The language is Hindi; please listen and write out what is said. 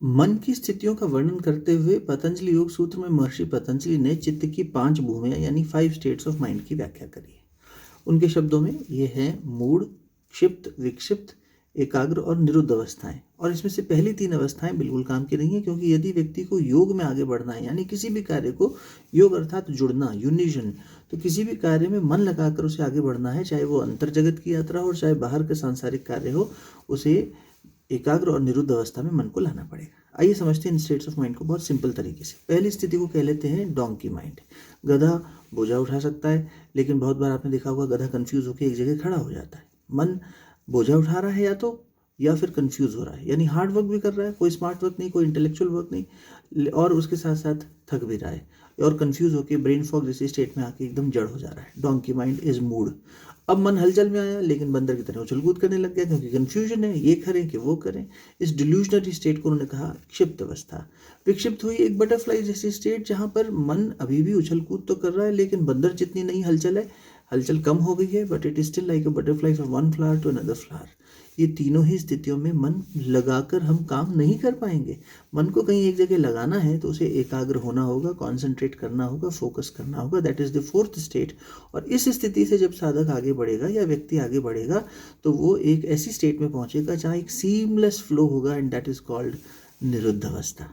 मन की स्थितियों का वर्णन करते हुए पतंजलि योग सूत्र में महर्षि पतंजलि ने चित्त की 5 भूमियाँ यानी 5 स्टेट्स ऑफ माइंड की व्याख्या करी है। उनके शब्दों में ये है मूढ़, क्षिप्त, विक्षिप्त, एकाग्र और निरुद्ध अवस्थाएं। और इसमें से पहली 3 अवस्थाएं बिल्कुल काम की नहीं है, क्योंकि यदि व्यक्ति को योग में आगे बढ़ना है यानी किसी भी कार्य को योग अर्थात जुड़ना, यूनिजन, तो किसी भी कार्य में मन लगाकर उसे आगे बढ़ना है, चाहे वो अंतर जगत की यात्रा हो और चाहे बाहर का सांसारिक कार्य हो, उसे एकाग्र और निरुद्ध अवस्था में मन को लाना पड़ेगा। आइए समझते हैं इन स्टेट्स ऑफ माइंड को बहुत सिंपल तरीके से। पहली स्थिति को कह लेते हैं डोंकी माइंड। गधा बोझा उठा सकता है, लेकिन बहुत बार आपने देखा होगा गधा कंफ्यूज होकर एक जगह खड़ा हो जाता है। मन बोझा उठा रहा है या फिर कंफ्यूज हो रहा है, यानी हार्ड वर्क भी कर रहा है, कोई स्मार्ट वर्क नहीं, कोई इंटेलेक्चुअल वर्क नहीं, और उसके साथ साथ थक भी रहा है और कंफ्यूज होकर ब्रेन फॉग जैसी स्टेट में आके एकदम जड़ हो जा रहा है। Donkey mind is mood. अब मन हलचल में आया, लेकिन बंदर की तरह उछल कूद करने लग गया, क्योंकि कंफ्यूजन है, ये करें कि वो करें। इस डिल्यूजनरी स्टेट को उन्होंने कहा क्षिप्त अवस्था। विक्षिप्त हुई एक बटरफ्लाई जैसी स्टेट, जहां पर मन अभी भी उछल कूद तो कर रहा है, लेकिन बंदर जितनी नहीं हलचल है, हलचल कम हो गई है, but it is still like a butterfly from one flower to another flower. ये तीनों ही स्थितियों में मन लगाकर हम काम नहीं कर पाएंगे। मन को कहीं एक जगह लगाना है तो उसे एकाग्र होना होगा, कॉन्सेंट्रेट करना होगा, फोकस करना होगा। That is the fourth state. और इस स्थिति से जब साधक आगे बढ़ेगा या व्यक्ति आगे बढ़ेगा, तो वो एक ऐसी स्टेट में पहुंचेगा जहाँ एक सीमलेस फ्लो होगा, एंड दैट इज कॉल्ड निरुद्ध अवस्था।